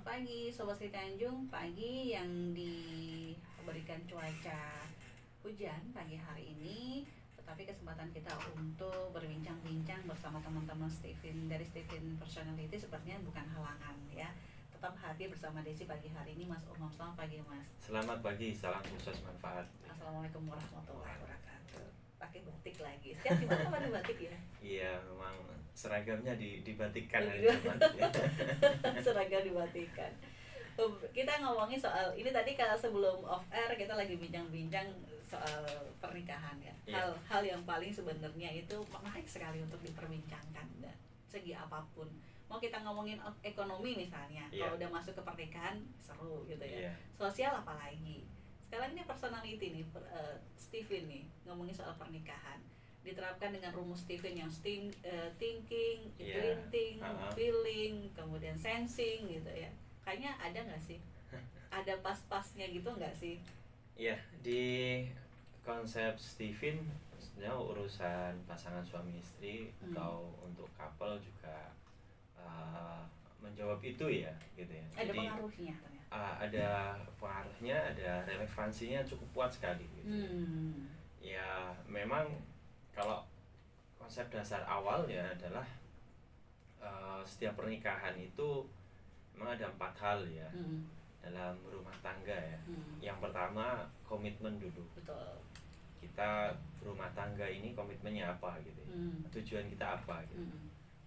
pagi Sobat Sri Tanjung, pagi yang diberikan cuaca hujan pagi hari ini. Tetapi kesempatan kita untuk berbincang-bincang bersama teman-teman dari Steven Personality sepertinya bukan halangan ya. Tetap hadir bersama Desi pagi hari ini, Mas Umam. Selamat pagi, Mas. Selamat pagi, salam sukses manfaat. Assalamualaikum warahmatullahi wabarakatuh. Pakai batik lagi. Setiap Jumat kan ada batik ya? Iya, memang seragamnya dibatikkan Oh, hari gitu. Jumat. Seragam dibatikan. Kita ngomongin soal ini tadi, kalau sebelum off air kita lagi bincang-bincang soal pernikahan ya. Iya. Hal yang paling sebenarnya itu menarik sekali untuk diperbincangkan dan segi apapun. Mau kita ngomongin ekonomi misalnya, Iya. kalau udah masuk ke pernikahan seru gitu ya. Iya. Sosial apalagi. Sekarang ini personality nih, Steven nih ngomongin soal pernikahan. Diterapkan dengan rumus Steven yang thinking, Iya. glinting, Uh-huh. feeling, kemudian sensing gitu ya. Kayaknya ada nggak sih? Ada pas-pasnya gitu nggak sih? Iya, di konsep Steven sebenarnya urusan pasangan suami istri atau untuk couple juga menjawab itu ya, gitu ya. Ada Jadi pengaruhnya ternyata. ada pengaruhnya, ada relevansinya cukup kuat sekali gitu. Ya, memang kalau konsep dasar awalnya adalah setiap pernikahan itu memang ada 4 hal ya dalam rumah tangga ya. Yang pertama, komitmen dulu. Betul. Kita berumah tangga ini komitmennya apa gitu ya. Tujuan kita apa gitu.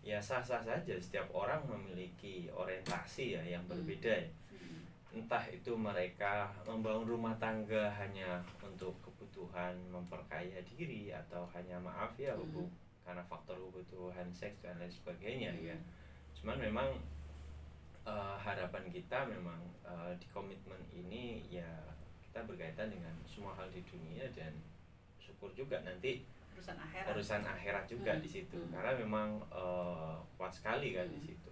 Ya sah-sah saja setiap orang memiliki orientasi ya yang berbeda ya. Entah itu mereka membangun rumah tangga hanya untuk kebutuhan memperkaya diri atau hanya maaf ya karena faktor kebutuhan seks dan lain sebagainya ya. Cuman memang harapan kita memang di komitmen ini ya kita berkaitan dengan semua hal di dunia, dan syukur juga nanti urusan akhirat juga di situ, karena memang kuat sekali kan di situ.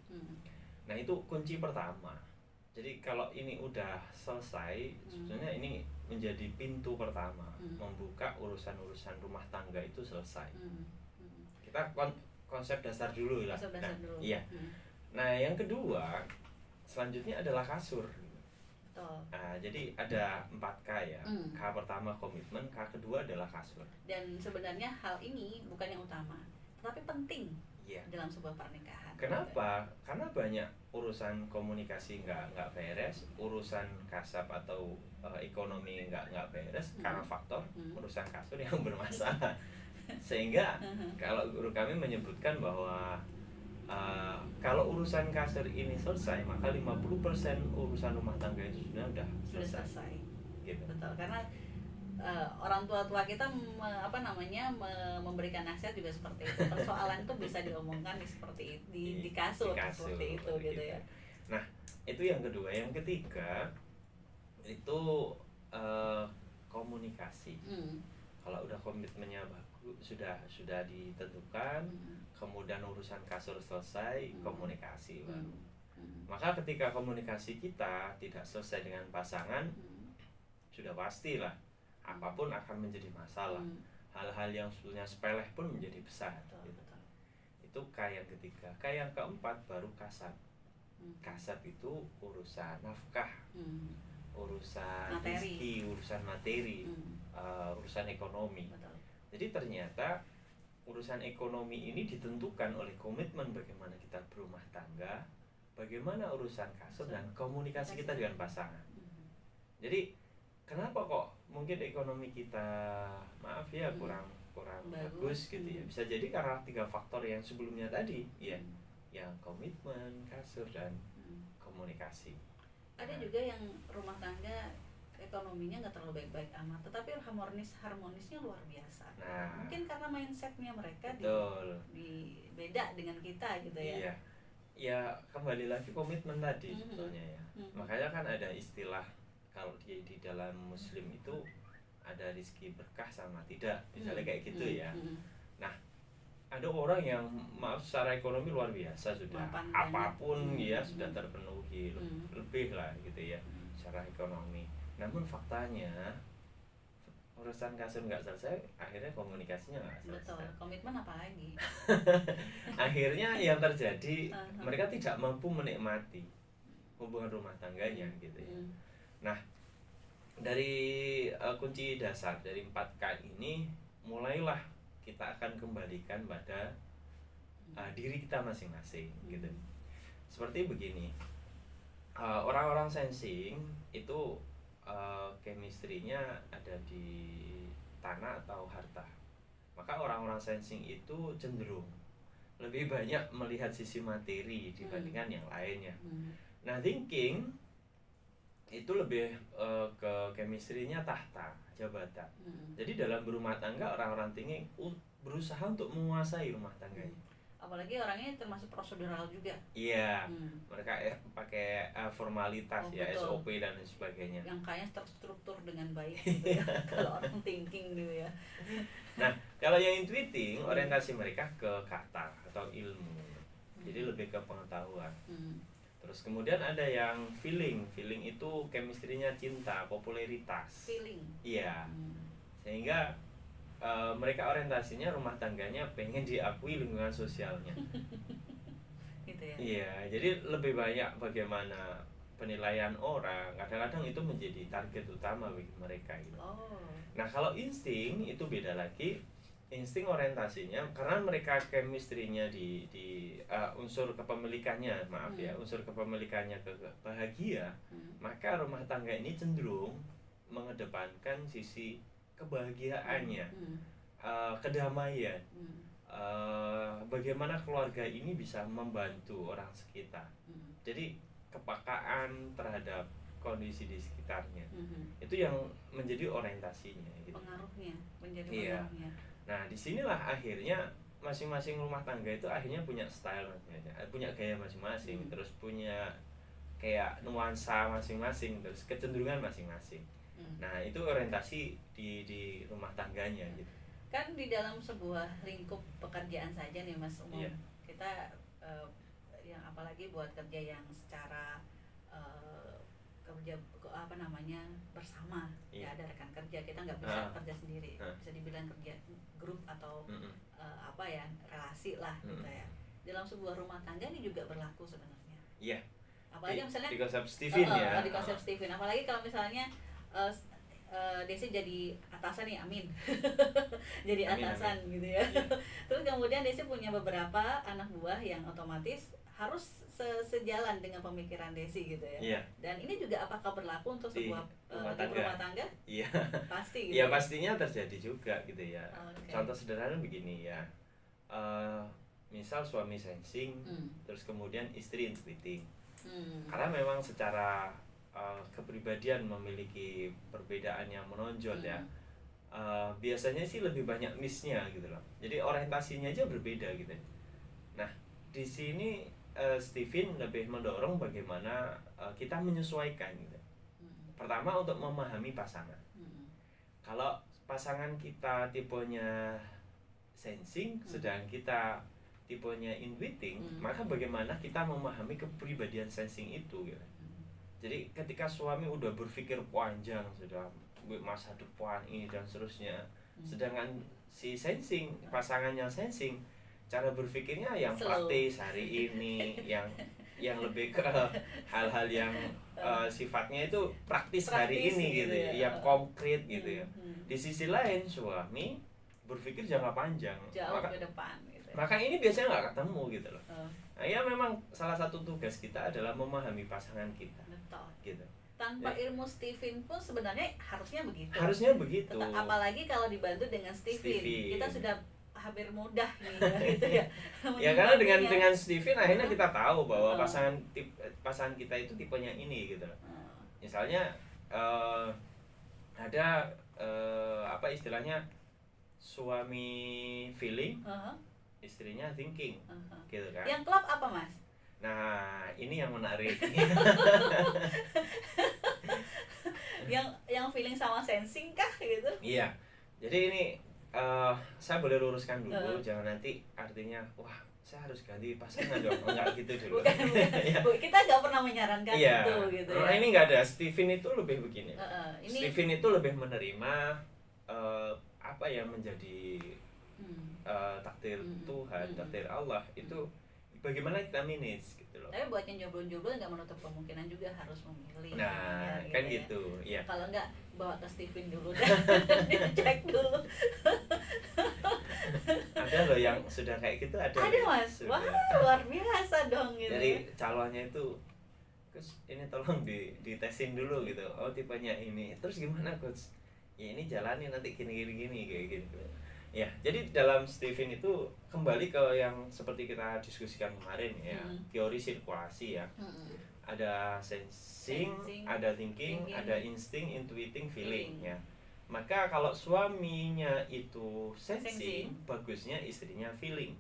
Nah, itu kunci pertama. Jadi kalau ini udah selesai, sebenarnya ini menjadi pintu pertama membuka urusan-urusan rumah tangga itu selesai. Kita konsep dasar dulu lah. Iya. Nah, yang kedua selanjutnya adalah kasur. Nah, jadi ada 4K ya. K pertama komitmen, K kedua adalah kasur. Dan sebenarnya hal ini bukan yang utama, tetapi penting Iya. dalam sebuah pernikahan. Kenapa? Karena banyak urusan komunikasi nggak beres, urusan kasab atau ekonomi nggak beres karena faktor urusan kasur yang bermasalah. Sehingga kalau guru kami menyebutkan bahwa kalau urusan kasur ini selesai, maka 50% urusan rumah tangga itu sudah selesai. Gitu. Betul, karena orang tua kita memberikan nasihat juga seperti itu. Persoalan itu bisa diomongkan seperti di kasur seperti itu gitu ya. Nah, itu yang kedua. Yang ketiga itu komunikasi. Kalau udah komitmennya bagus, sudah ditentukan, kemudian urusan kasur selesai, komunikasi baru. Maka ketika komunikasi kita tidak selesai dengan pasangan, sudah pastilah apapun akan menjadi masalah. Hal-hal yang sebetulnya sepele pun menjadi besar. Gitu. Itu K yang ketiga. K yang keempat baru kasab. Kasab itu urusan nafkah, urusan rezeki, urusan materi, urusan ekonomi. Betul. Jadi ternyata urusan ekonomi ini ditentukan oleh komitmen bagaimana kita berumah tangga, bagaimana urusan kasur, dan komunikasi kita dengan pasangan. Jadi kenapa kok mungkin ekonomi kita maaf ya kurang bagus gitu ya. Bisa jadi karena 3 faktor yang sebelumnya tadi ya. Yang komitmen, kasur, dan komunikasi. Ada juga yang rumah tangga ekonominya nggak terlalu baik-baik amat, tetapi harmonisnya luar biasa. Nah, mungkin karena mindsetnya mereka di beda dengan kita gitu ya. Iya. Ya kembali lagi komitmen tadi sebetulnya ya. Makanya kan ada istilah kalau di dalam Muslim itu ada rizki berkah sama tidak, misalnya kayak gitu ya. Nah, ada orang yang maaf secara ekonomi luar biasa sudah apapun ya sudah terpenuhi lebih lah gitu ya secara ekonomi. Namun faktanya urusan kasur nggak selesai, akhirnya komunikasinya nggak selesai. Betul, komitmen apa lagi? Akhirnya yang terjadi mereka tidak mampu menikmati hubungan rumah tangganya gitu ya. Nah, dari kunci dasar dari 4K ini mulailah kita akan kembalikan pada diri kita masing-masing gitu. Seperti begini, orang-orang sensing itu chemistry-nya ada di tanah atau harta. Maka orang-orang sensing itu cenderung lebih banyak melihat sisi materi dibandingkan yang lainnya. Nah, thinking itu lebih ke chemistry-nya tahta, jabatan. Jadi dalam berumah tangga orang-orang thinking berusaha untuk menguasai rumah tangganya. Apalagi orangnya termasuk prosedural juga. Iya, mereka pakai formalitas ya, betul. SOP dan sebagainya. Yang kayaknya terstruktur dengan baik gitu ya. Kalau orang thinking dulu ya. Nah, kalau yang intuiting orientasi mereka ke kata atau ilmu. Jadi lebih ke pengetahuan. Terus kemudian ada yang feeling itu chemistry-nya cinta, popularitas. Feeling. Iya. Sehingga mereka orientasinya rumah tangganya pengen diakui lingkungan sosialnya. Gitu ya. Iya, jadi lebih banyak bagaimana penilaian orang. Kadang-kadang itu menjadi target utama bagi mereka gitu. Nah, kalau insting itu beda lagi. Insting orientasinya karena mereka chemistry-nya di unsur kepemilikannya, unsur kepemilikannya ke bahagia, maka rumah tangga ini cenderung mengedepankan sisi kebahagiaannya, kedamaian, bagaimana keluarga ini bisa membantu orang sekitar. Jadi kepekaan terhadap kondisi di sekitarnya itu yang menjadi orientasinya gitu. Pengaruhnya menjadi pengaruhnya. Nah, disinilah akhirnya masing-masing rumah tangga itu akhirnya punya style, punya gaya masing-masing, terus punya kayak nuansa masing-masing, terus kecenderungan masing-masing. Nah, itu orientasi di rumah tangganya gitu. Kan di dalam sebuah lingkup pekerjaan saja nih Mas Umum, kita yang apalagi buat kerja yang secara kerja bersama, ya ada rekan kerja, kita nggak bisa kerja sendiri, bisa dibilang kerja grup atau relasi lah gitu ya. Dalam sebuah rumah tangga ini juga berlaku sebenarnya. Iya. Apalagi misalnya di konsep Stephen ya. Di konsep Stephen, apalagi kalau misalnya Desi jadi atasan nih, amin. Jadi atasan amin. Gitu ya. Terus kemudian Desi punya beberapa anak buah yang otomatis harus sejalan dengan pemikiran Desi gitu ya. Dan ini juga apakah berlaku untuk sebuah rumah tangga? Iya. Pasti gitu. Iya, pastinya terjadi juga gitu ya. Contoh sederhana begini ya. Misal suami sensing, terus kemudian istri intuiting. Karena memang secara kepribadian memiliki perbedaan yang menonjol ya. Biasanya sih lebih banyak miss-nya gitu loh. Jadi orientasinya aja berbeda gitu. Nah, di sini Stephen lebih mendorong bagaimana kita menyesuaikan gitu. Pertama untuk memahami pasangan. Kalau pasangan kita tipenya sensing, sedang kita tipenya intuiting, maka bagaimana kita memahami kepribadian sensing itu gitu. Jadi ketika suami udah berpikir panjang, sudah masa depan ini dan seterusnya, sedangkan si sensing, pasangannya sensing, cara berpikirnya yang praktis hari ini, yang lebih ke hal-hal yang sifatnya itu praktis hari ini gitu ya, yang konkret gitu ya. Di sisi lain suami berpikir jangka panjang, jauh ke depan gitu. Maka ini biasanya nggak ketemu gitu loh. Nah, ya memang salah satu tugas kita adalah memahami pasangan kita. Betul. Gitu. Tanpa ilmu Stephen pun sebenarnya harusnya begitu. Harusnya begitu. Apalagi kalau dibantu dengan Stephen. Kita sudah hampir mudah nih gitu ya. Ya karena dengan Stephen akhirnya kita tahu bahwa pasangan kita itu tipenya ini gitu loh. Misalnya ada istilahnya suami feeling, istrinya thinking, gitu kan? Yang klop apa Mas? Nah ini yang menarik. yang feeling sama sensing kah gitu? Iya. Jadi ini saya boleh luruskan dulu, jangan nanti artinya wah saya harus ganti pasangan dong, enggak gitu dulu. Bukan. Kita nggak pernah menyarankan itu gitu ya. Nah ini nggak ada. Stephen itu lebih begini. Stephen itu lebih menerima apa yang menjadi takdir Tuhan, takdir Allah itu bagaimana kita manage gitu loh. Tapi buat yang jomblo-jomblo nggak menutup kemungkinan juga harus memilih. Nah, ya, kan gitu ya. Kalau nggak bawa ke Steven dulu dan dicek dulu. Ada loh yang sudah kayak gitu, ada Mas. Wah, luar biasa dong gitu. Jadi calonnya itu, Coach ini tolong ditesin dulu gitu. Oh tipenya ini. Terus gimana Coach? Ya ini jalani nanti gini kayak gitu. Ya, jadi dalam Steven itu kembali ke yang seperti kita diskusikan kemarin ya, teori sirkulasi ya. Ada sensing, ada thinking, ada insting, intuiting, feeling ya. Maka kalau suaminya itu sensing, bagusnya istrinya feeling.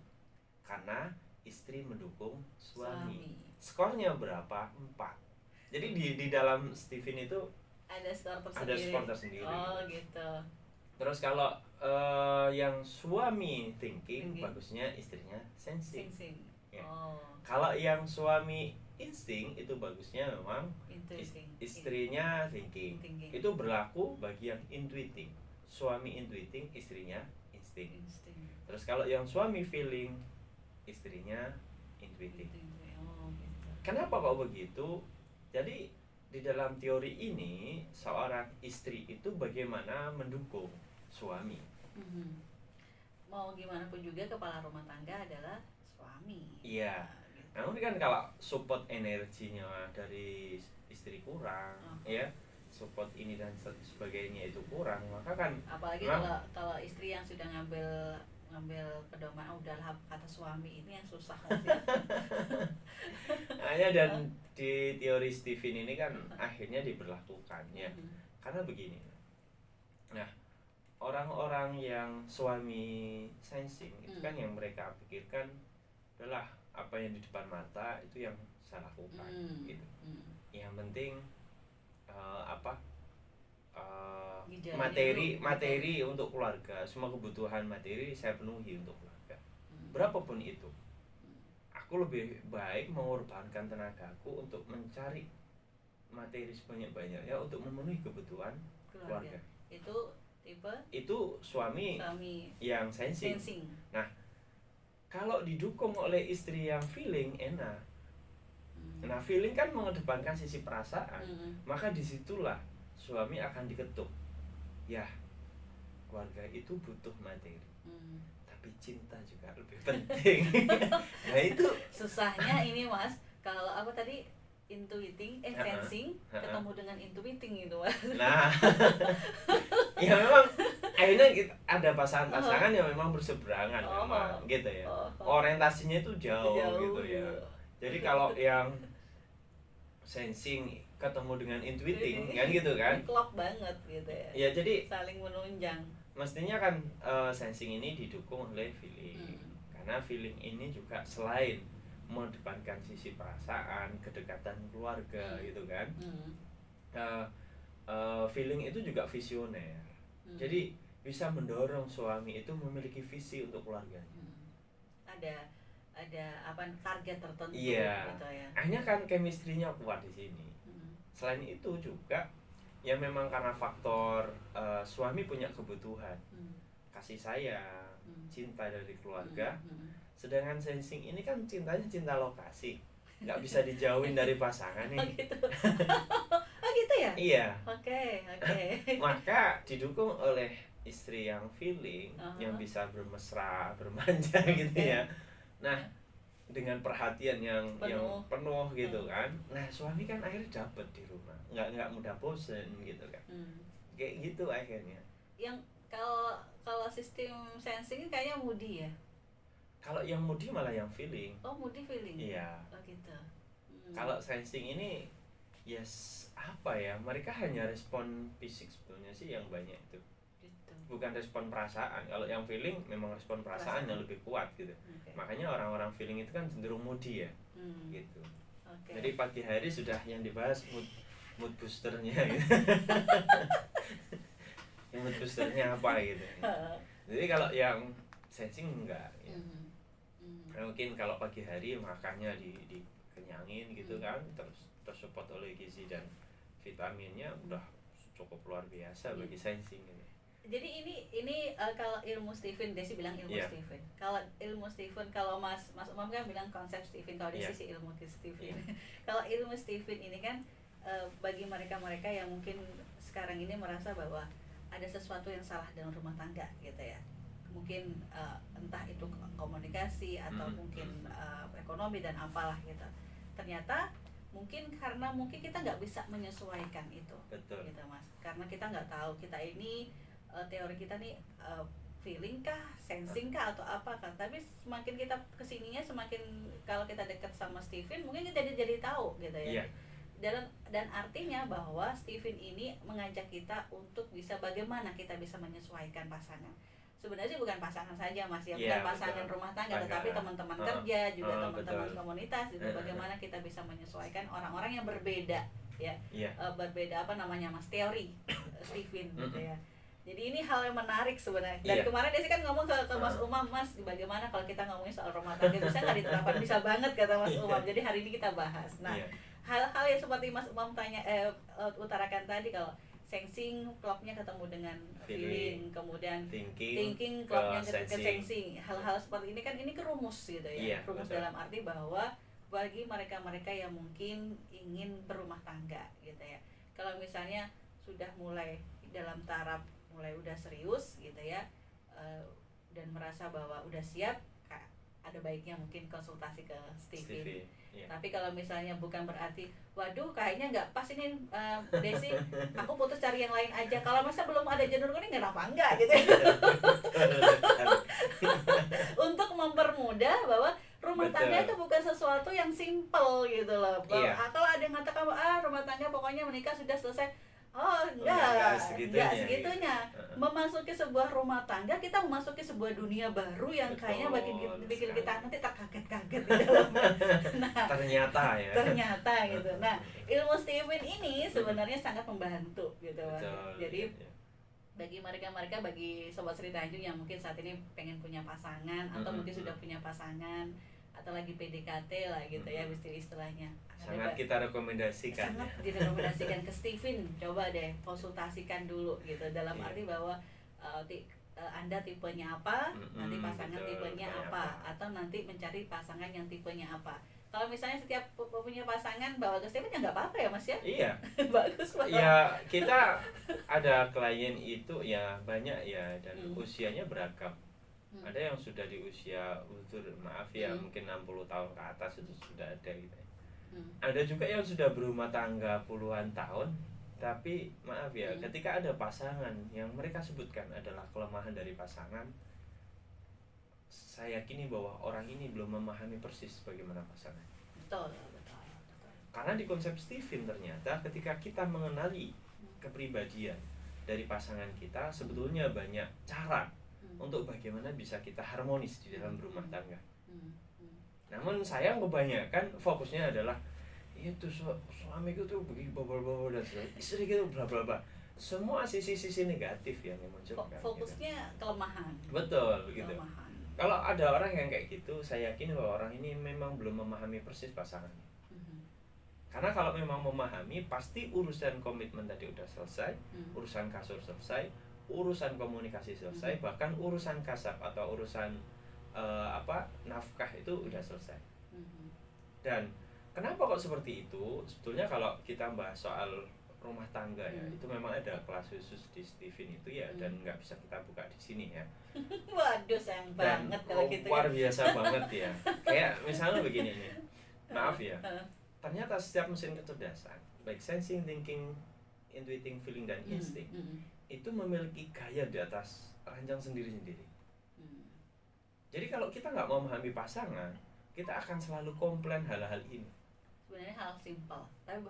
Karena istri mendukung suami. Skornya berapa? 4. Jadi di dalam Steven itu ada skor tersendiri. Oh, gitu. Terus kalau yang suami thinking, bagusnya istrinya sensing. Ya. Kalau yang suami insting itu bagusnya memang istrinya thinking. Itu berlaku bagi yang intuiting. Suami intuiting, istrinya insting. Terus kalau yang suami feeling, istrinya intuiting. Kenapa kok begitu? Jadi di dalam teori ini seorang istri itu bagaimana mendukung suami. Mau gimana pun juga kepala rumah tangga adalah suami. Iya. Namun kan kalau support energinya dari istri kurang, ya support ini dan sebagainya itu kurang, maka kan apalagi kalau istri yang sudah ngambil pedoman udahlah kata suami ini yang susah. Hanya dan di teori Steven ini kan akhirnya diberlakukan ya. Karena begini. Nah, orang-orang yang suami sensing itu kan yang mereka pikirkan adalah apa yang di depan mata itu yang saya lakukan gitu. Yang penting materi untuk keluarga, semua kebutuhan materi saya penuhi untuk keluarga. Berapapun itu. Aku lebih baik mengorbankan tenagaku untuk mencari materi sebanyak-banyaknya untuk memenuhi kebutuhan keluarga. Itu suami yang sensing. Nah, kalau didukung oleh istri yang feeling enak. Nah, feeling kan mengedepankan sisi perasaan. Maka disitulah suami akan diketuk. Ya, keluarga itu butuh materi. Tapi cinta juga lebih penting. Nah, itu susahnya ini Mas. Kalau apa tadi sensing ketemu dengan intuiting itu Mas. Nah, ya memang akhirnya ada pasangan-pasangan yang memang berseberangan memang gitu ya. Orientasinya itu jauh gitu ya. Jadi kalau yang sensing ketemu dengan intuiting kan gitu kan. Klop banget gitu ya. Ya jadi saling menunjang. Mestinya kan sensing ini didukung oleh feeling. Karena feeling ini juga selain mengedepankan sisi perasaan, kedekatan keluarga gitu kan. Feeling itu juga visioner. Jadi bisa mendorong suami itu memiliki visi untuk keluarganya. Ada apa target tertentu gitu ya. Akhirnya kan chemistry-nya kuat di sini. Selain itu juga ya memang karena faktor suami punya kebutuhan kasih sayang, cinta dari keluarga. Sedangkan sensing ini kan cintanya cinta lokasi, nggak bisa dijauhin dari pasangan nih. Oh gitu ya? Iya. Oke. Maka didukung oleh istri yang feeling, yang bisa bermesra, bermanja gitu ya. Nah, dengan perhatian yang penuh gitu kan. Nah, suami kan akhirnya dapet di rumah. Nggak mudah bosen gitu kan. Kayak gitu akhirnya. Yang kalau sistem sensing kayaknya moody ya. Kalau yang moody malah yang feeling. Oh, moody feeling. Iya. Oh gitu. Kalau sensing ini apa ya? Mereka hanya respon fisik sebetulnya sih yang banyak itu. Bukan respon perasaan. Kalau yang feeling memang respon perasaan yang lebih kuat gitu. Makanya orang-orang feeling itu kan cenderung moody ya. Gitu. Jadi pagi hari sudah yang dibahas mood boosternya gitu. Mood boosternya apa gitu. Jadi kalau yang sensing enggak ya. Mungkin kalau pagi hari makannya dikenyangin gitu kan, terus tersupport oleh gizi dan vitaminnya udah cukup luar biasa bagi sensing ini. Jadi ini kalau ilmu Stephen, Desi bilang ilmu Stephen. Kalau ilmu Stephen, kalau Mas Umam kan bilang konsep Stephen, kalau di sisi ilmu Stephen. Kalau ilmu Stephen ini kan bagi mereka yang mungkin sekarang ini merasa bahwa ada sesuatu yang salah dalam rumah tangga gitu ya. Mungkin entah itu komunikasi atau mungkin ekonomi dan apalah gitu. Ternyata mungkin karena kita nggak bisa menyesuaikan itu. Betul. Gitu Mas, karena kita nggak tahu kita ini teori kita nih feeling kah, sensing kah atau apa kah. Tapi semakin kita kesininya, semakin kalau kita dekat sama Stephen mungkin kita jadi tahu gitu ya. Dan artinya bahwa Stephen ini mengajak kita untuk bisa bagaimana kita bisa menyesuaikan pasangan. Sebenarnya bukan pasangan saja Mas ya, bukan pasangan rumah tangga, tetapi teman-teman kerja juga, teman-teman komunitas juga, bagaimana kita bisa menyesuaikan orang-orang yang berbeda ya. Berbeda Mas, teori Stephen gitu ya. Jadi ini hal yang menarik sebenarnya. Dan kemarin Desi kan ngomong ke Mas Umam, Mas, bagaimana kalau kita ngomongin soal rumah tangga, bisa nggak diterapkan? Bisa banget kata Mas Umam. Jadi hari ini kita bahas. Nah, hal-hal yang seperti Mas Umam utarakan tadi, kalau sensing klopnya ketemu dengan feeling, kemudian thinking klopnya ke sensing. Hal-hal seperti ini kan ini kerumus gitu ya. Rumus dalam arti bahwa bagi mereka-mereka yang mungkin ingin berumah tangga gitu ya. Kalau misalnya sudah mulai dalam taraf mulai udah serius gitu ya, dan merasa bahwa udah siap, ada baiknya mungkin konsultasi ke Stephen. Tapi kalau misalnya bukan berarti waduh kayaknya nggak pas ini Desi, aku putus cari yang lain aja. Kalau masa belum ada janur kuning kenapa enggak gitu ya. Untuk mempermudah bahwa rumah tangga itu bukan sesuatu yang simple gitu loh. Kalau ada yang mengatakan rumah tangga pokoknya menikah sudah selesai. Enggak segitunya. Memasuki sebuah rumah tangga, kita memasuki sebuah dunia baru yang kayaknya bikin kita nanti terkaget-kaget di dalamnya. Nah, ternyata gitu. Nah, ilmu Stephen ini sebenarnya sangat membantu gitu. Jadi bagi mereka bagi sobat Sri Tanjung yang mungkin saat ini pengen punya pasangan atau mungkin sudah punya pasangan atau lagi PDKT lah gitu ya istilahnya, sangat kita rekomendasikan. Sangat direkomendasikan ke Stephen. Coba deh konsultasikan dulu gitu, dalam arti bahwa Anda tipenya apa, nanti pasangan tipenya apa, atau nanti mencari pasangan yang tipenya apa. Kalau misalnya setiap punya pasangan bawa ke Stephen ya nggak apa-apa ya Mas ya. Iya. Bagus banget. Ya kita ada klien itu ya banyak ya, dan usianya beragam. Ada yang sudah di usia mungkin 60 tahun ke atas itu sudah ada gitu. Ada juga yang sudah berumah tangga puluhan tahun, tapi ketika ada pasangan yang mereka sebutkan adalah kelemahan dari pasangan, saya yakini bahwa orang ini belum memahami persis bagaimana pasangan. Betul. Karena di konsep Stephen ternyata ketika kita mengenali kepribadian dari pasangan kita, sebetulnya banyak cara untuk bagaimana bisa kita harmonis di dalam rumah tangga. Namun sayang kebanyakan fokusnya adalah itu suamiku tuh begini bobol dan istri gitu bla bla bla. Semua sisi-sisi negatif yang muncul. Fokusnya gitu. Kelemahan. Betul gitu. Kelemahan. Kalau ada orang yang kayak gitu, saya yakin bahwa orang ini memang belum memahami persis pasangannya. Karena kalau memang memahami, pasti urusan komitmen tadi udah selesai, urusan kasur selesai, urusan komunikasi selesai, bahkan urusan kasab atau urusan nafkah itu udah selesai. Dan kenapa kok seperti itu? Sebetulnya kalau kita bahas soal rumah tangga ya, itu memang ada kelas khusus di Stephen itu ya, dan nggak bisa kita buka di sini ya. Waduh, sayang banget kalau gitu. Luar biasa banget ya. Kayak misalnya begini nih, maaf ya. Ternyata setiap mesin kecerdasan, baik sensing, thinking, intuiting, feeling, dan instinct, itu memiliki gaya di atas ranjang sendiri-sendiri. Jadi kalau kita nggak memahami pasangan, kita akan selalu komplain hal-hal ini. Sebenarnya hal simpel, tapi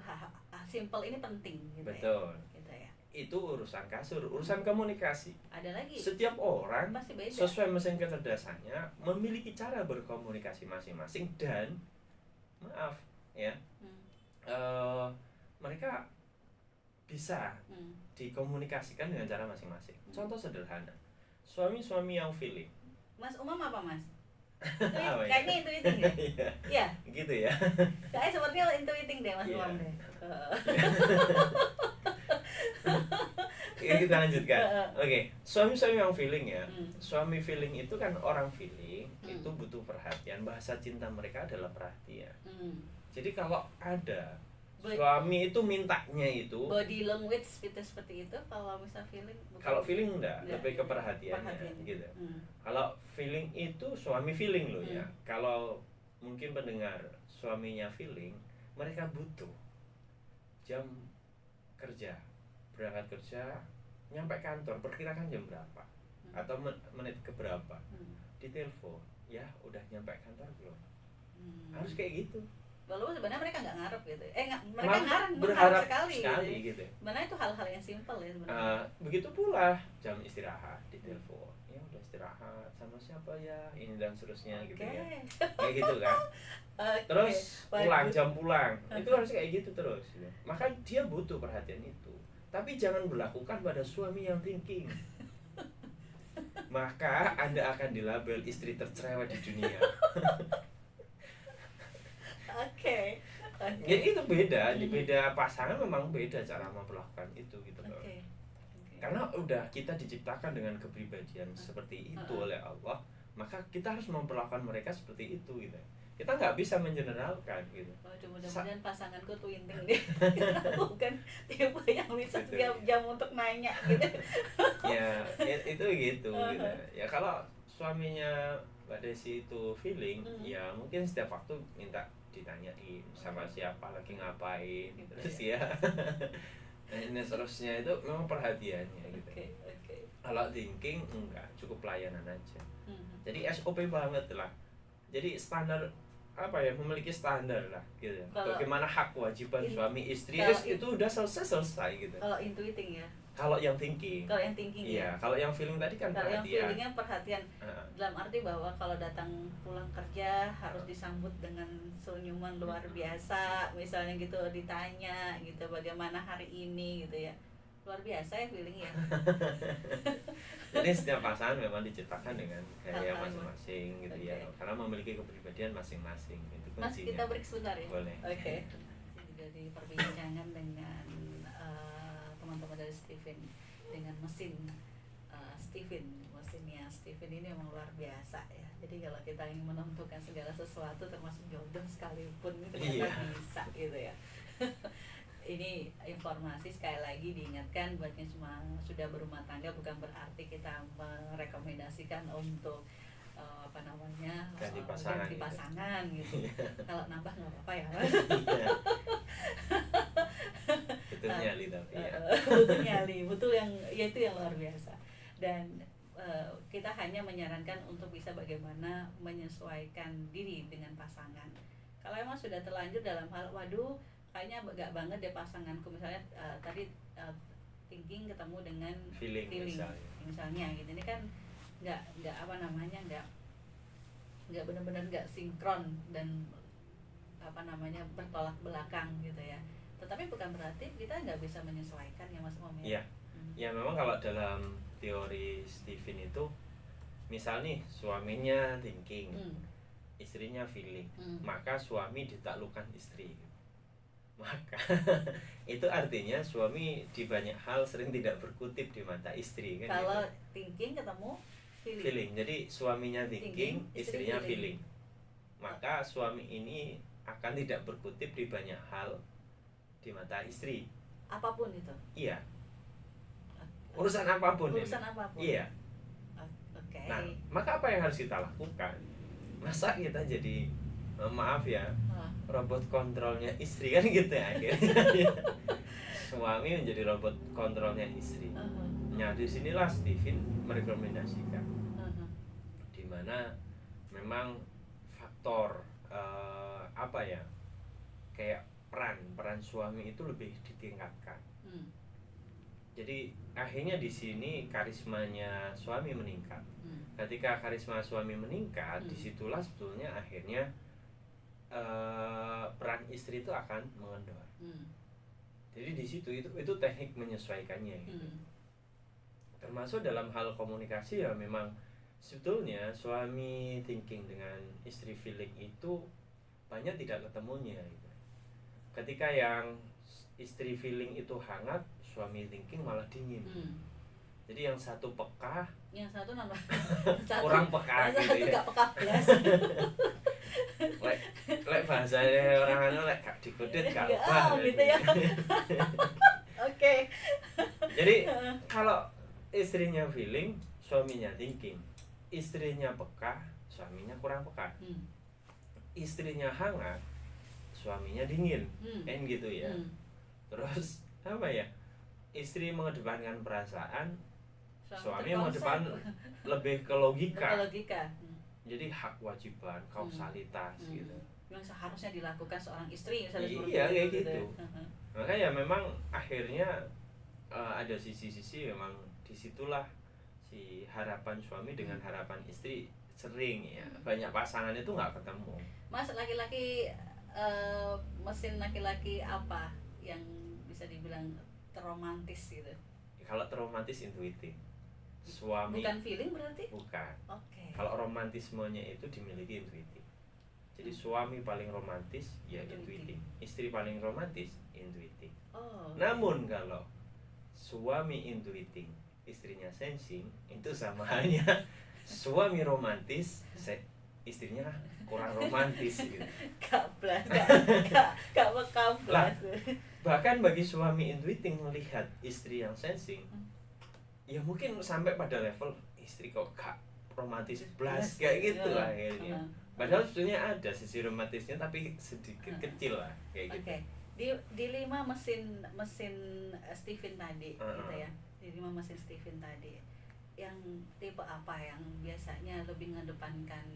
simpel ini penting gitu. Betul. Ya. Gitu ya. Itu urusan kasur, urusan komunikasi. Ada lagi. Setiap orang pasti beda. Sesuai mesin kecerdasannya memiliki cara berkomunikasi masing-masing, dan mereka bisa dikomunikasikan dengan cara masing-masing. Contoh sederhana, suami-suami yang feeling. Mas Umam apa Mas? Kayaknya intuiting deh. Iya. Gitu ya. Kayaknya sepertinya intuiting deh Mas Umam deh. kita lanjutkan. Oke, suami-suami yang feeling ya. Suami feeling itu kan orang feeling itu butuh perhatian. Bahasa cinta mereka adalah perhatian. Jadi kalau ada suami itu mintanya itu body language seperti itu, kalau misal feeling kalau feeling enggak, lebih ke perhatiannya gitu. Kalau feeling itu suami feeling loh ya. Kalau mungkin pendengar suaminya feeling, mereka butuh jam kerja, berangkat kerja, nyampe kantor perkirakan jam berapa atau menit ke berapa, ditelepon, ya udah nyampe kantor belum, harus kayak gitu. Walaupun sebenarnya mereka nggak ngarep gitu, mereka berharap sekali gitu. Sebenarnya itu hal-hal yang simpel ya sebenarnya. Begitu pula jam istirahat, ditelepon, ya udah istirahat sama siapa ya, ini dan seterusnya gitu ya, kayak gitu kan. Terus pulang, itu harus kayak gitu terus gitu. Maka dia butuh perhatian itu, tapi jangan berlakukan pada suami yang thinking. Maka Anda akan dilabel istri tercerewet di dunia. Jadi itu beda, di beda pasangan memang beda cara memperlakukan itu gitu loh. Karena udah kita diciptakan dengan kepribadian seperti itu oleh Allah, maka kita harus memperlakukan mereka seperti itu gitu. Kita nggak bisa mengeneralkan gitu. Mudah-mudahan pasanganku tuh inting deh, bukan tipe yang bisa setiap jam untuk nanya gitu. Ya itu gitu. Ya kalau suaminya Mbak Desi itu feeling, ya mungkin setiap waktu minta ditanyain sama siapa lagi ngapain gitu, terus ya. Nah, ini seterusnya itu memang perhatiannya gitu. Kalau thinking enggak, cukup pelayanan aja. Jadi SOP banget lah. Jadi standar apa ya, memiliki standar lah gitu. Bagaimana hak kewajiban suami istri itu udah selesai gitu. Kalau intuiting ya. Kalau yang thinking. Iya, kalau yang feeling tadi kan perhatian. Kalau yang feelingnya perhatian. Dalam arti bahwa kalau datang pulang kerja harus disambut dengan senyuman luar biasa, misalnya gitu, ditanya gitu bagaimana hari ini gitu ya. Luar biasa ya feeling ya. Jadi setiap pasangan memang diciptakan dengan gaya masing-masing gitu ya. Karena memiliki kepribadian masing-masing. Itu kuncinya. Mas, kita break sebentar ya. Boleh. Jadi perbincangan dengan teman-teman dari Steven dengan mesinnya Steven ini memang luar biasa ya. Jadi kalau kita ingin menentukan segala sesuatu termasuk jodoh sekalipun itu ternyata bisa gitu ya. Ini informasi sekali lagi diingatkan buat yang sudah berumah tangga, bukan berarti kita merekomendasikan untuk ganti pasangan gitu. Kalau nambah nggak apa-apa ya Mas. Betul nyali tapi ya. Betul nyali, betul yang ya itu yang luar biasa. Dan kita hanya menyarankan untuk bisa bagaimana menyesuaikan diri dengan pasangan. Kalau emang sudah terlanjur dalam hal waduh kayaknya gak banget deh pasanganku, misalnya tadi thinking ketemu dengan feeling misalnya gitu, ini kan nggak benar-benar nggak sinkron dan bertolak belakang gitu ya. Tetapi bukan berarti kita nggak bisa menyesuaikan ya Mas Om ya. Ya memang kalau dalam teori Steven itu misal nih suaminya thinking, istrinya feeling, maka suami ditaklukkan istri. Maka itu artinya suami di banyak hal sering tidak berkutik di mata istri kan. Kalau gitu. Thinking ketemu feeling. Jadi suaminya thinking, istrinya feeling. Maka suami ini akan tidak berkutip di banyak hal di mata istri. Apapun itu. Iya. Urusan apapun. Iya. Nah, maka apa yang harus kita lakukan? Masa kita jadi maaf ya, robot kontrolnya istri kan gitu ya akhirnya. Suami menjadi robot kontrolnya istri. Nah, disinilah Steven merekomendasikan di mana memang faktor kayak peran suami itu lebih ditingkatkan. Jadi akhirnya di sini karismanya suami meningkat. Ketika karisma suami meningkat, disitulah sebetulnya akhirnya peran istri itu akan mengendor. Jadi di situ itu teknik menyesuaikannya gitu. Termasuk dalam hal komunikasi ya memang sebetulnya suami thinking dengan istri feeling itu banyak tidak ketemunya gitu. Ketika yang istri feeling itu hangat, suami thinking malah dingin. Jadi yang satu peka, yang satu nambah kurang peka gitu ya. Gak peka belas. lek bahasanya orang anu lek gak dikodet gak apa gitu ya. Oke. Jadi kalau istrinya feeling, suaminya thinking. Istrinya peka, suaminya kurang peka. Istrinya hangat, suaminya dingin. Kan gitu ya. Terus apa ya? Istri mengedepankan perasaan, suami mengedepan lebih ke logika. Jadi hak wajiban, kausalitas gitu. Yang seharusnya dilakukan seorang istri misalnya seperti iya kayak gitu. Makanya memang akhirnya ada sisi-sisi memang disitulah si harapan suami dengan harapan istri sering ya. Banyak pasangan itu nggak ketemu. Mas, laki-laki mesin laki-laki apa yang bisa dibilang terromantis gitu? Kalau terromantis intuitif. Suami bukan feeling berarti? Bukan. Okay. Kalau romantismenya itu dimiliki intuitif. Jadi suami paling romantis ya intuitif. Istri paling romantis intuitif. Namun kalau suami intuitif, istrinya sensing, itu sama halnya suami romantis, istrinya kurang romantis gitu. Gak bekablas. Bahkan bagi suami intuitif melihat istri yang sensing, ya mungkin sampai pada level istri kok gak romantis blas kayak gitu lah akhirnya. Padahal sebetulnya ada sisi romantisnya tapi sedikit kecil lah kayak gitu. Di 5 mesin Steven tadi gitu ya. Di 5 mesin Steven tadi, yang tipe apa yang biasanya lebih mengedepankan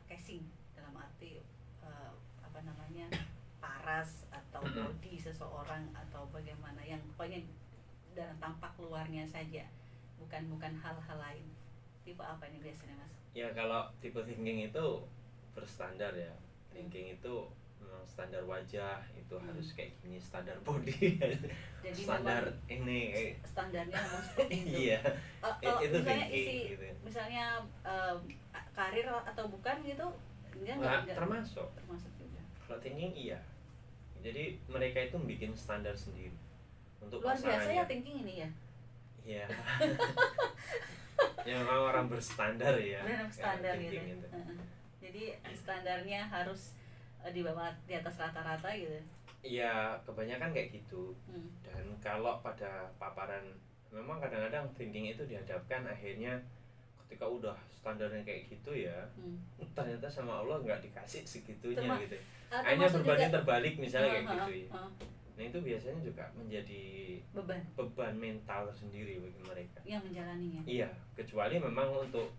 casing, dalam arti apa namanya, paras atau body seseorang atau bagaimana, yang pokoknya dalam tampak luarnya saja, bukan hal-hal lain. Tipe apa ini biasanya, Mas? Ya kalau tipe thinking itu berstandar ya. Thinking itu memang standar wajah itu harus kayak gini, standar body. Jadi standar ini standarnya memang seperti itu. Iya. Itu misalnya thinking gitu. Misalnya karir atau bukan gitu, enggak termasuk juga. Kalau thinking iya. Jadi mereka itu bikin standar sendiri untuk luar biasa ya thinking ini ya. Iya. Ya memang orang berstandar ya. Standar gitu. Jadi standarnya harus di bawah, di atas rata-rata gitu. Iya, kebanyakan kayak gitu. Dan kalau pada paparan, memang kadang-kadang thinking itu dihadapkan akhirnya ketika udah standarnya kayak gitu ya, ternyata sama Allah nggak dikasih segitunya gitu. Akhirnya berbanding terbalik misalnya kayak gitu ya. Nah itu biasanya juga menjadi beban mental tersendiri bagi mereka yang menjalaninya. Iya, kecuali memang untuk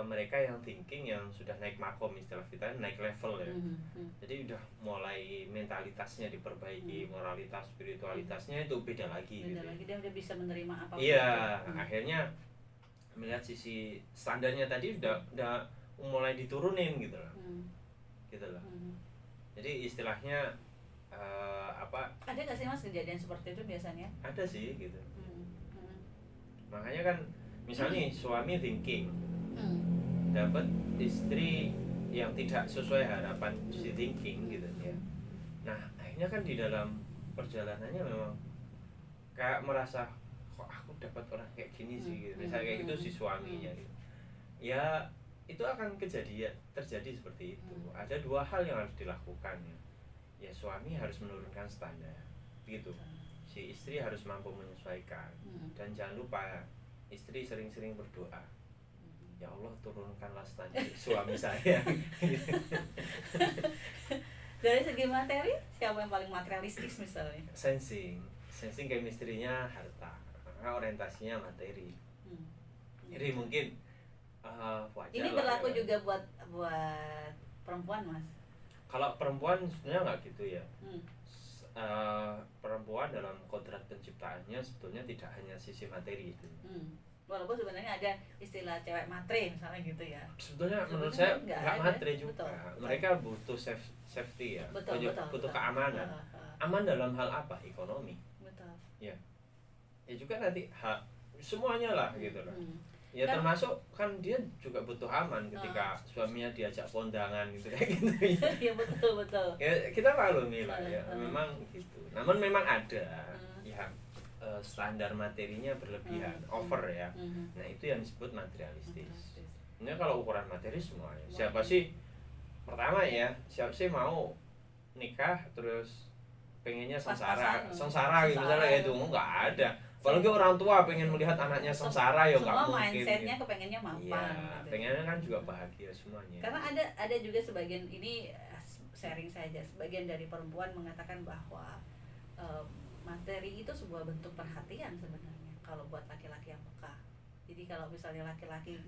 mereka yang thinking, yang sudah naik makom, istilah kita naik level ya. Jadi udah mulai mentalitasnya diperbaiki, moralitas, spiritualitasnya itu beda lagi. Beda lagi, dia udah bisa menerima apapun. Iya, akhirnya melihat sisi standarnya tadi udah mulai diturunin gitu loh. Gitu loh. Jadi istilahnya apa? Ada nggak sih Mas kejadian seperti itu biasanya? Ada sih gitu. Makanya kan misalnya suami thinking, dapat istri yang tidak sesuai harapan si thinking gitu ya. Nah akhirnya kan di dalam perjalanannya memang kayak merasa kok aku dapat orang kayak gini sih gitu. Misalnya kayak gitu si suaminya gitu. Ya itu akan terjadi seperti itu. Ada 2 hal yang harus dilakukan ya. Ya suami harus menurunkan standar gitu. Si istri harus mampu menyesuaikan. Dan jangan lupa istri sering-sering berdoa, ya Allah turunkanlah standar suami saya. Dari segi materi, siapa yang paling materialistis misalnya? Sensing chemistry-nya harta, karena orientasinya materi. Jadi mungkin wajar. Ini berlaku ya, juga buat perempuan Mas? Kalau perempuan sebenarnya nggak gitu ya. Perempuan dalam kodrat penciptaannya sebetulnya tidak hanya sisi materi itu. Walaupun sebenarnya ada istilah cewek matre misalnya gitu ya. Sebetulnya menurut saya nggak matre juga. Betul. Mereka butuh safety ya, butuh keamanan. Aman dalam hal apa? Ekonomi. Betul. Ya. Ya juga nanti hak semuanya lah gitu loh. Ya termasuk kan dia juga butuh aman ketika suaminya diajak kondangan gitu kayak gitu ya. Ya betul. Ya kita maklumi lah ya, memang gitu. Namun memang ada yang standar materinya berlebihan, over ya. Nah itu yang disebut materialistis. Ini kalau ukuran materi semuanya. Siapa sih pertama ya? Siapa sih mau nikah terus pengennya sengsara gitu misalnya, itu nggak ada. Apalagi orang tua pengen melihat anaknya sengsara ya nggak mungkin. Semua mindsetnya kepengennya mapan. Iya, gitu. pengennya kan juga bahagia semuanya. Karena ada juga sebagian, ini sharing saja, sebagian dari perempuan mengatakan bahwa materi itu sebuah bentuk perhatian sebenarnya kalau buat laki-laki yang peka. Jadi kalau misalnya laki-laki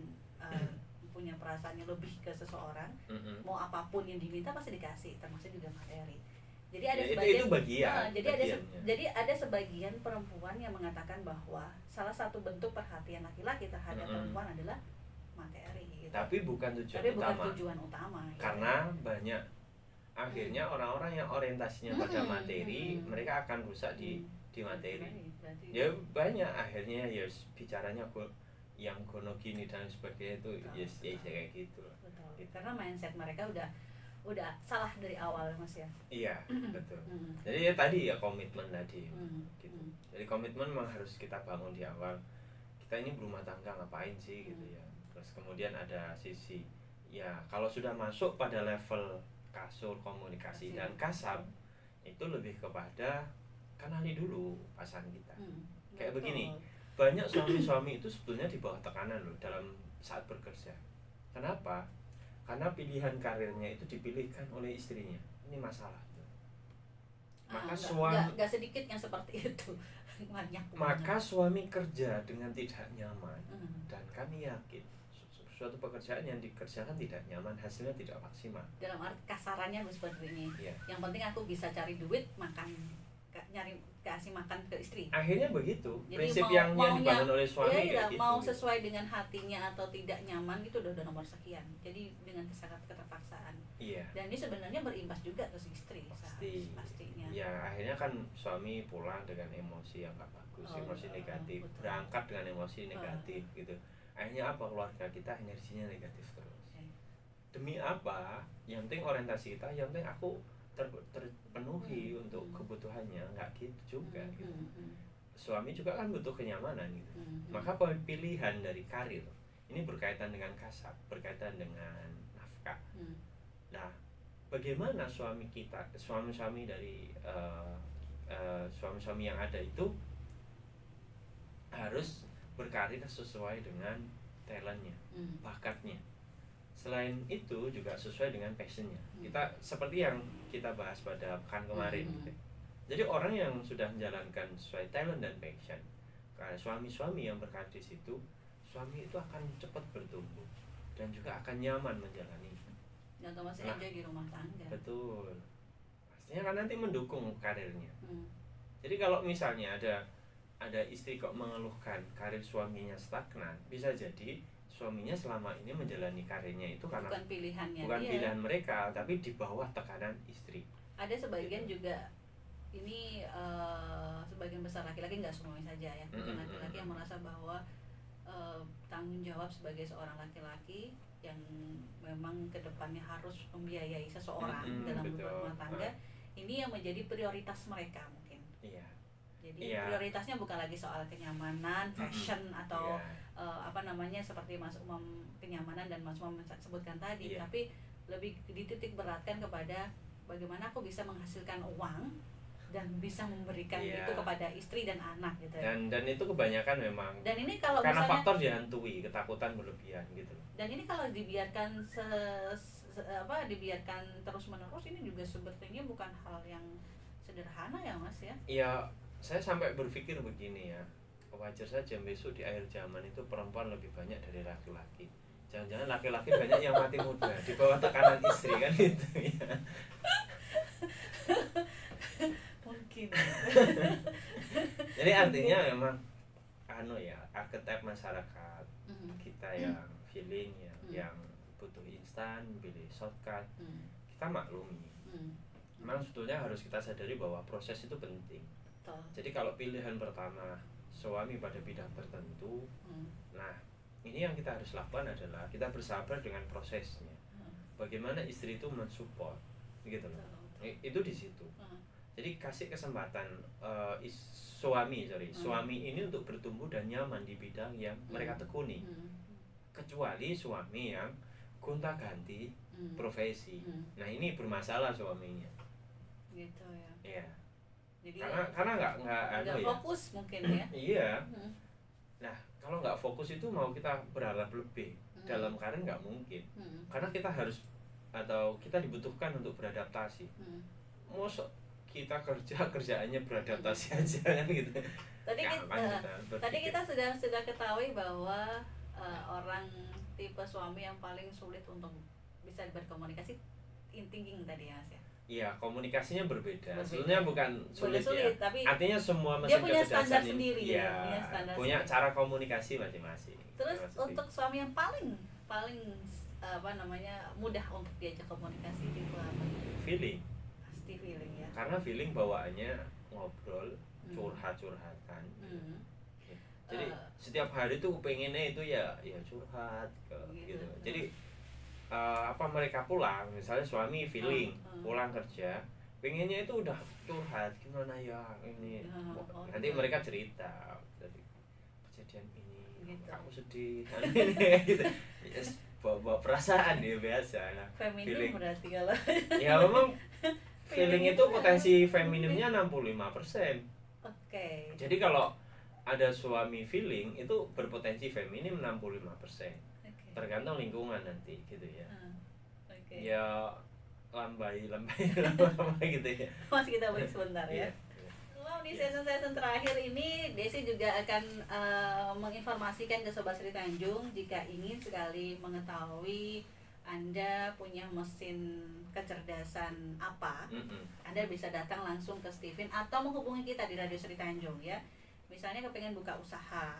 punya perasaannya lebih ke seseorang, mau apapun yang diminta pasti dikasih, termasuk juga materi. Jadi ada ya, sebagian itu bagian, jadi ada sebagian perempuan yang mengatakan bahwa salah satu bentuk perhatian laki-laki terhadap perempuan adalah materi gitu. Tapi bukan tujuan utama. Karena banyak akhirnya orang-orang yang orientasinya pada materi, mereka akan rusak di materi. Ya banyak akhirnya ya bicaranya yang gono gini dan sebagainya itu ya kayak gitu. Betul. Karena mindset mereka udah salah dari awal, Mas ya. Iya, betul. Jadi ya tadi ya komitmen tadi gitu. Jadi komitmen memang harus kita bangun di awal. Kita ini berumah tangga ngapain sih gitu ya. Terus kemudian ada sisi ya kalau sudah masuk pada level kasur, komunikasi dan kasab, itu lebih kepada kenali dulu pasangan kita. Kayak begini, banyak suami-suami itu sebetulnya di bawah tekanan loh dalam saat bekerja. Kenapa? Karena pilihan karirnya itu dipilihkan oleh istrinya. Ini masalah. Maka nggak sedikit yang seperti itu. Maka suami kerja dengan tidak nyaman, dan kami yakin suatu pekerjaan yang dikerjakan tidak nyaman, hasilnya tidak maksimal. Dalam arti kasarannya seperti ini. Yang penting aku bisa cari duit, kasih makan ke istri. Akhirnya begitu. Jadi prinsip yang dibangun oleh suami kayak gitu. Mau sesuai dengan hatinya atau tidak nyaman itu udah nomor sekian. Jadi dengan keterpaksaan. Iya. Dan ini sebenarnya berimbas juga ke istri. Pastinya. Ya akhirnya kan suami pulang dengan emosi yang nggak bagus, emosi negatif, berangkat dengan emosi negatif gitu. Akhirnya apa, keluarga kita energinya negatif terus. Demi apa? Yang penting orientasi kita, yang penting aku terpenuhi untuk kebutuhannya, nggak gitu juga gitu. Suami juga kan butuh kenyamanan gitu. Maka pilihan dari karir ini berkaitan dengan kasab, berkaitan dengan nafkah. Nah, bagaimana suami-suami dari suami-suami yang ada itu harus berkarir sesuai dengan talentnya, bakatnya. Selain itu juga sesuai dengan passionnya. Kita seperti yang kita bahas pada pekan kemarin gitu. Jadi orang yang sudah menjalankan sesuai talent dan passion, suami-suami yang berkarir di situ, suami itu akan cepat bertumbuh dan juga akan nyaman menjalani. Dan otomatis enjoy di rumah tangga. Betul. Pastinya kan nanti mendukung karirnya. Jadi kalau misalnya ada istri kok mengeluhkan karir suaminya stagnan, bisa jadi suaminya selama ini menjalani karirnya itu karena bukan pilihannya, bukan pilihan mereka, tapi di bawah tekanan istri. Ada sebagian juga ini sebagian besar laki-laki, nggak semuanya saja ya, laki-laki yang merasa bahwa tanggung jawab sebagai seorang laki-laki yang memang kedepannya harus membiayai seseorang dalam berumah tangga, ini yang menjadi prioritas mereka mungkin. Iya. Jadi prioritasnya bukan lagi soal kenyamanan, fashion atau seperti Mas Umam kenyamanan dan Mas Umam sebutkan tadi, tapi lebih dititik beratkan kepada bagaimana aku bisa menghasilkan uang dan bisa memberikan itu kepada istri dan anak gitu. Dan itu kebanyakan memang. Dan ini kalau karena misalnya, faktor dihantui, ketakutan berlebihan gitu. Dan ini kalau dibiarkan dibiarkan terus-menerus, ini juga sebetulnya bukan hal yang sederhana ya Mas ya. Iya, saya sampai berpikir begini ya. Wajar saja besok di akhir zaman itu perempuan lebih banyak dari laki-laki. Jangan-jangan laki-laki banyak yang mati muda di bawah tekanan istri kan gitu ya. Mungkin. Jadi artinya memang archetype masyarakat kita yang feeling yang butuh instan, pilih shortcut, kita maklumi. Memang sebetulnya harus kita sadari bahwa proses itu penting. Jadi kalau pilihan pertama suami pada bidang tertentu, nah ini yang kita harus lakukan adalah kita bersabar dengan prosesnya. Bagaimana istri itu mensupport, gitu loh. Itu di situ. Jadi kasih kesempatan suami ini untuk bertumbuh dan nyaman di bidang yang mereka tekuni. Kecuali suami yang gonta-ganti profesi. Nah, ini bermasalah suaminya. Gitu ya. Iya. Jadi karena nggak fokus mungkin ya. Iya. Nah, kalau nggak fokus itu mau kita berharap lebih dalam karir nggak mungkin. Karena kita harus atau kita dibutuhkan untuk beradaptasi. Mosok kita kerjaannya beradaptasi aja kan gitu. Tadi kita sudah ketahui bahwa orang tipe suami yang paling sulit untuk bisa berkomunikasi thinking tadi ya Mas ya. Iya, komunikasinya berbeda. Sebenarnya bukan sulit ya. Tapi artinya semua mesin punya standar sendiri ya. Punya cara komunikasi masing-masing. Terus untuk suami yang paling mudah untuk diajak komunikasi itu apa? Feeling. Pasti feeling ya. Karena feeling bawaannya ngobrol, curhat-curhatan. Jadi setiap hari tuh pengennya itu ya curhat gitu. Jadi mereka pulang, misalnya suami feeling pulang kerja, pengennya itu udah curhat gimana ya ini. Nanti mereka cerita dari kejadian ini, gitu. Aku sedih, gitu. Bawa perasaan dia biasa. Nah, feminim berarti kalau. Ya memang feeling itu potensi feminimnya 65%. Oke. Jadi kalau ada suami feeling itu berpotensi feminim 65%. Tergantung lingkungan nanti gitu ya. Ya lambai gitu ya. Masih kita break sebentar ya. Wow, di season terakhir ini Desi juga akan menginformasikan ke Sobat Sri Tanjung jika ingin sekali mengetahui Anda punya mesin kecerdasan apa, Anda bisa datang langsung ke Steven atau menghubungi kita di Radio Sri Tanjung ya. Misalnya kepingin buka usaha,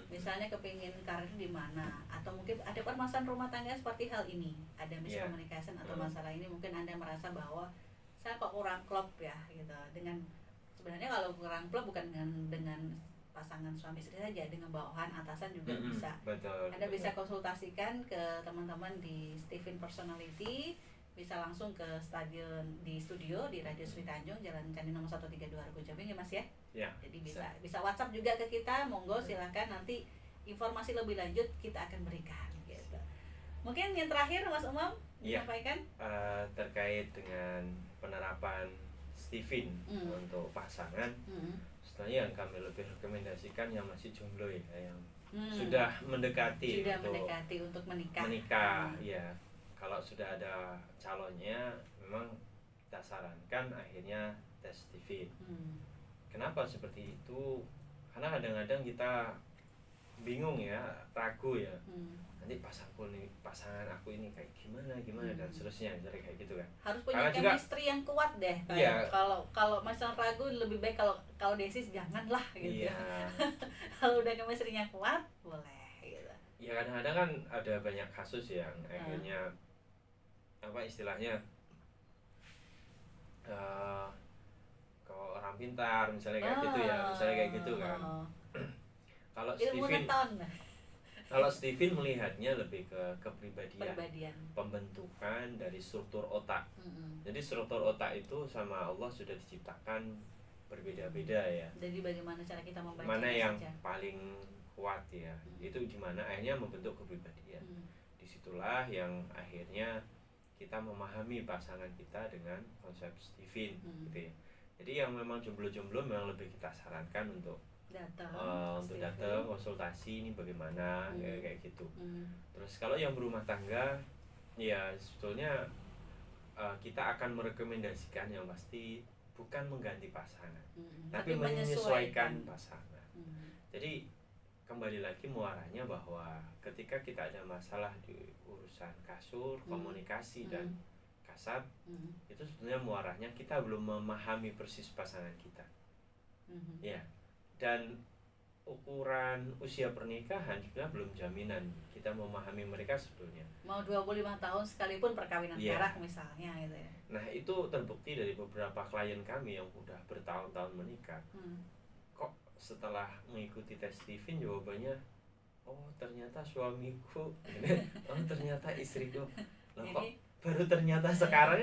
misalnya kepingin karir di mana, atau mungkin ada permasalahan rumah tangga seperti hal ini, ada miskomunikasi atau masalah ini, mungkin Anda merasa bahwa saya kok kurang klop ya gitu. Dengan sebenarnya kalau kurang klop bukan dengan pasangan suami istri saja, dengan bawahan atasan juga bisa. Anda bisa konsultasikan ke teman-teman di Steven Personality, bisa langsung ke studio di Radio Sri Tanjung, Jalan Candi nomor 132 Argo Jambi ya Mas ya. Ya. Jadi bisa WhatsApp juga ke kita, monggo silakan, nanti informasi lebih lanjut kita akan berikan gitu. Mungkin yang terakhir Mas Umam disampaikan terkait dengan penerapan Steven untuk pasangan. Sebenarnya yang kami lebih rekomendasikan yang masih jomblo ya, yang sudah mendekati untuk menikah. Ya. Kalau sudah ada calonnya, memang kita sarankan akhirnya tes Steven. Kenapa seperti itu? Karena kadang-kadang kita bingung ya, ragu ya. Nanti pasangan aku ini kayak gimana dan seterusnya, jadi kayak gitu kan. Harus punya chemistry yang kuat deh. Iya. Kalau masalah ragu lebih baik kalau Desi janganlah gitu. Iya. Kalau udah chemistry-nya kuat, boleh gitu. Ya kadang-kadang kan ada banyak kasus yang akhirnya istilahnya kalau orang pintar misalnya kayak gitu kan. Kalau Steven melihatnya lebih ke kepribadian, pembentukan dari struktur otak. Jadi struktur otak itu sama Allah sudah diciptakan berbeda-beda ya. Jadi bagaimana cara kita membaca mana yang paling kuat ya, itu dimana akhirnya membentuk kepribadian. Disitulah yang akhirnya kita memahami pasangan kita dengan konsep Steven gitu ya. Jadi yang memang jomblo-jomblo memang lebih kita sarankan untuk datang konsultasi ini bagaimana kayak gitu. Terus kalau yang berumah tangga ya sebetulnya kita akan merekomendasikan yang pasti bukan mengganti pasangan, tapi menyesuaikan pasangan. Jadi kembali lagi muaranya bahwa ketika kita ada masalah di urusan kasur, komunikasi dan kasar, itu sebenarnya muaranya kita belum memahami persis pasangan kita. Ya. Dan ukuran usia pernikahan sebenarnya belum jaminan kita memahami mereka sebetulnya. Mau 25 tahun sekalipun perkawinan perak misalnya gitu ya. Nah, itu terbukti dari beberapa klien kami yang udah bertahun-tahun menikah. Kok setelah mengikuti tes Steven jawabannya oh ternyata suamiku, oh ternyata istriku, loh kok Jadi, baru ternyata sekarang.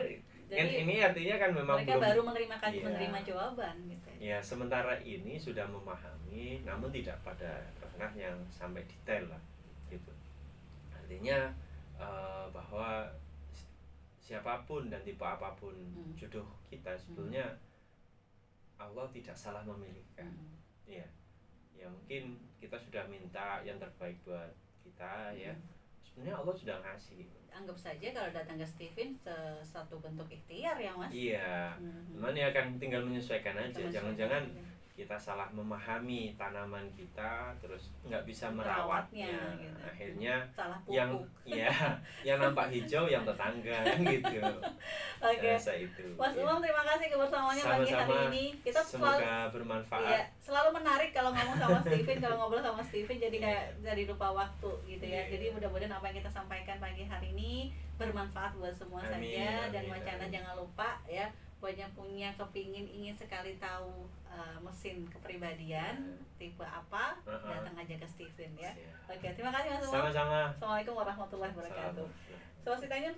Kan jadi ini artinya kan memang mereka belum, baru menerima iya, menerima jawaban gitu ya. ya sementara ini sudah memahami namun tidak pada ranah yang sampai detail lah gitu. Artinya bahwa siapapun dan tipe apapun jodoh kita sebetulnya Allah tidak salah memilihkan. Ya, ya mungkin kita sudah minta yang terbaik buat kita ya. Sebenarnya Allah sudah ngasih. Anggap saja kalau datang ke Steven satu bentuk ikhtiar ya Mas. Iya, cuman ya kan tinggal menyesuaikan aja. Jangan-jangan kita salah memahami tanaman kita, terus nggak bisa merawatnya, gitu. Akhirnya salah pupuk. yang ya yang nampak hijau yang tetangga gitu. Oke. Saya itu. Mas ya. Umam, terima kasih kebersamaannya pagi hari ini. Kita semoga bermanfaat. Iya, selalu menarik kalau ngomong sama Steven, kalau ngobrol sama Steven jadi kayak jadi lupa waktu gitu ya. Jadi mudah-mudahan apa yang kita sampaikan pagi hari ini bermanfaat buat semua saja. Dan Wacana jangan lupa ya, banyak punya kepingin ingin sekali tahu mesin kepribadian tipe apa, datang aja ke Steven ya. Oke, terima kasih Mas Umam. Sama-sama. Assalamualaikum warahmatullahi wabarakatuh. Selesai tanya.